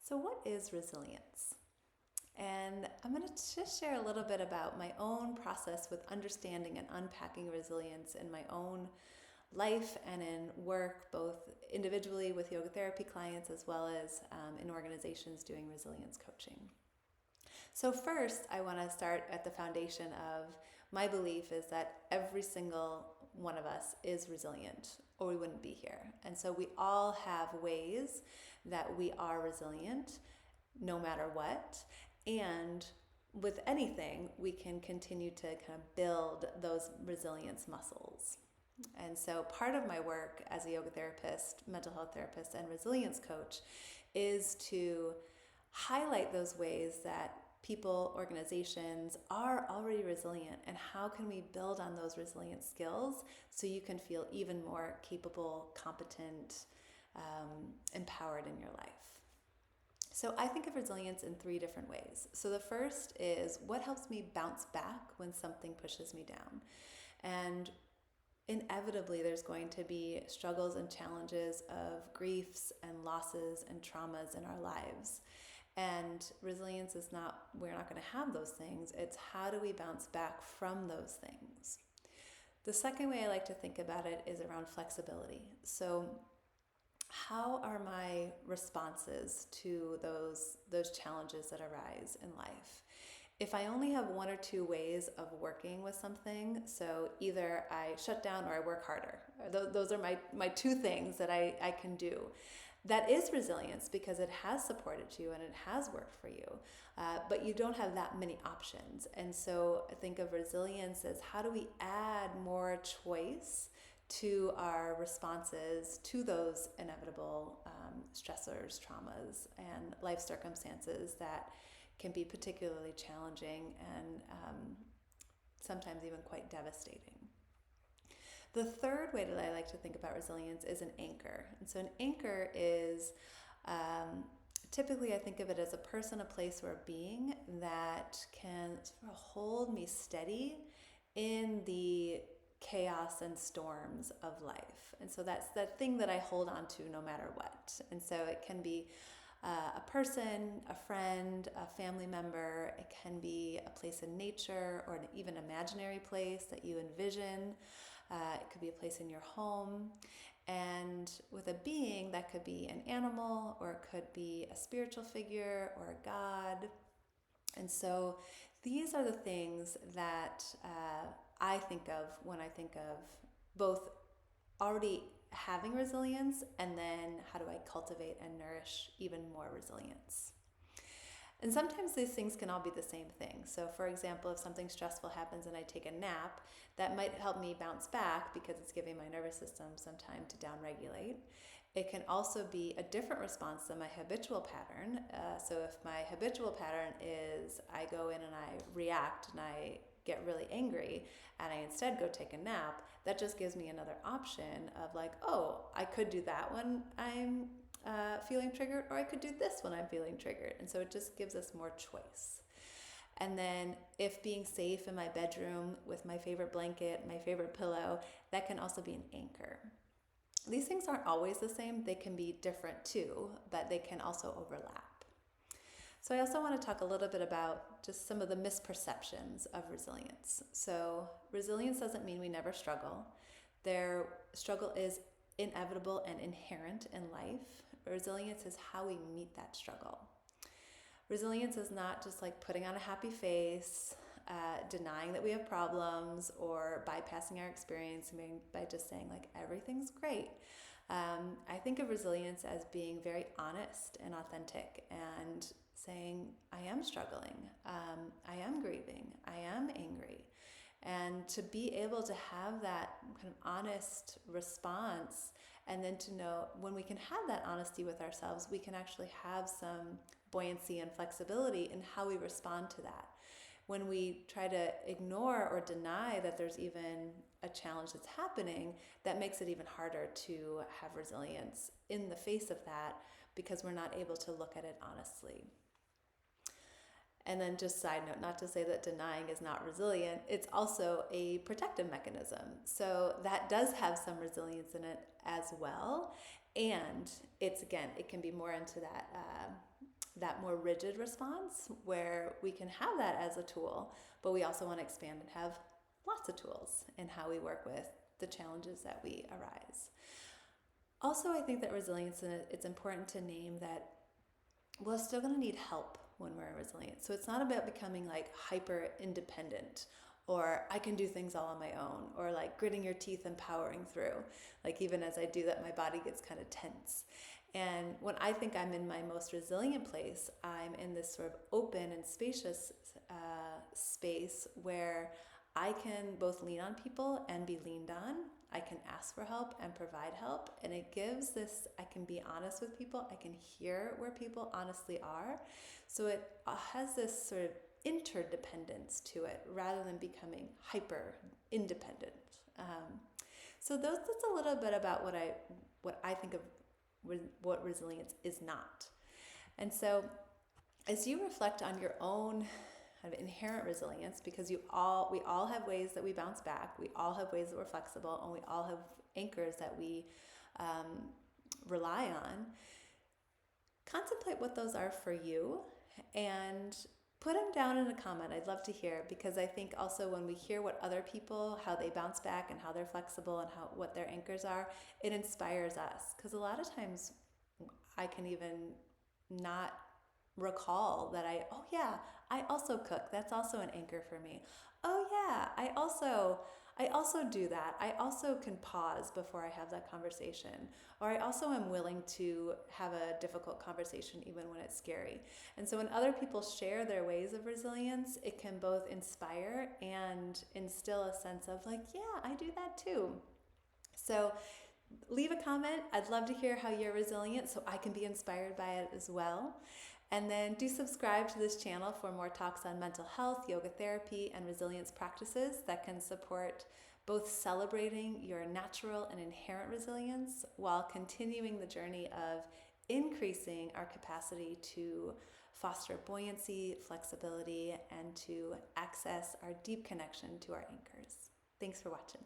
So what is resilience? And I'm going to just share a little bit about my own process with understanding and unpacking resilience in my own life and in work, both individually with yoga therapy clients as well as in organizations doing resilience coaching. So first, I want to start at the foundation of my belief is that every single one of us is resilient or we wouldn't be here. And so we all have ways that we are resilient no matter what. And with anything, we can continue to kind of build those resilience muscles. And so part of my work as a yoga therapist, mental health therapist, and resilience coach is to highlight those ways that people, organizations are already resilient, and how can we build on those resilient skills so you can feel even more capable, competent, empowered in your life. So I think of resilience in 3 different ways. So the first is what helps me bounce back when something pushes me down. And inevitably there's going to be struggles and challenges of griefs and losses and traumas in our lives. And resilience is not, we're not going to have those things. It's how do we bounce back from those things. The second way I like to think about it is around flexibility. So how are my responses to those challenges that arise in life? If I only have 1 or 2 ways of working with something, so either I shut down or I work harder, those are my 2 things that I can do. That is resilience because it has supported you and it has worked for you, but you don't have that many options. And so I think of resilience as how do we add more choice to our responses to those inevitable stressors, traumas, and life circumstances that can be particularly challenging and sometimes even quite devastating. The third way that I like to think about resilience is an anchor. And so an anchor is typically I think of it as a person, a place, or a being that can sort of hold me steady in the chaos and storms of life. And so that's that thing that I hold on to no matter what. And so it can be a person, a friend, a family member. It can be a place in nature or an even imaginary place that you envision. It could be a place in your home. And with a being, that could be an animal, or it could be a spiritual figure or a god. And so these are the things that I think of when I think of both already having resilience and then how do I cultivate and nourish even more resilience. And sometimes these things can all be the same thing. So for example, if something stressful happens and I take a nap, that might help me bounce back because it's giving my nervous system some time to downregulate. It can also be a different response than my habitual pattern. So if my habitual pattern is I go in and I react and I get really angry and I instead go take a nap, that just gives me another option of like, oh, I could do that when I'm feeling triggered, or I could do this when I'm feeling triggered. And so it just gives us more choice. And then if being safe in my bedroom with my favorite blanket, my favorite pillow, that can also be an anchor. These things aren't always the same. They can be different too, but they can also overlap. So I also want to talk a little bit about just some of the misperceptions of resilience. So resilience doesn't mean we never struggle. Their struggle is inevitable and inherent in life. Resilience is how we meet that struggle. Resilience is not just like putting on a happy face, denying that we have problems, or bypassing our experience by just saying like everything's great. I think of resilience as being very honest and authentic and saying, I am struggling, I am grieving, I am angry. And to be able to have that kind of honest response, and then to know when we can have that honesty with ourselves, we can actually have some buoyancy and flexibility in how we respond to that. When we try to ignore or deny that there's even a challenge that's happening, that makes it even harder to have resilience in the face of that because we're not able to look at it honestly. And then just side note, not to say that denying is not resilient, it's also a protective mechanism. So that does have some resilience in it as well. And it's, again, it can be more into that that more rigid response where we can have that as a tool, but we also want to expand and have lots of tools in how we work with the challenges that we arise. Also, I think that resilience, it's important to name that we're still going to need help when we're resilient. So it's not about becoming like hyper independent, or I can do things all on my own, or like gritting your teeth and powering through. Like even as I do that, my body gets kind of tense. And when I think I'm in my most resilient place, I'm in this sort of open and spacious space where I can both lean on people and be leaned on. I can ask for help and provide help. And it gives this, I can be honest with people. I can hear where people honestly are. So it has this sort of interdependence to it rather than becoming hyper independent. So that's a little bit about what I think of what resilience is not. And so as you reflect on your own kind of inherent resilience, because we all have ways that we bounce back, we all have ways that we're flexible, and we all have anchors that we rely on, contemplate what those are for you and put them down in a comment. I'd love to hear, because I think also when we hear what other people, how they bounce back and how they're flexible and what their anchors are, it inspires us. Because a lot of times I can even not recall that I also cook. That's also an anchor for me. Oh yeah, I also do that. I also can pause before I have that conversation. Or I also am willing to have a difficult conversation even when it's scary. And so when other people share their ways of resilience, it can both inspire and instill a sense of like, yeah, I do that too. So leave a comment. I'd love to hear how you're resilient so I can be inspired by it as well. And then do subscribe to this channel for more talks on mental health, yoga therapy, and resilience practices that can support both celebrating your natural and inherent resilience while continuing the journey of increasing our capacity to foster buoyancy, flexibility, and to access our deep connection to our anchors. Thanks for watching.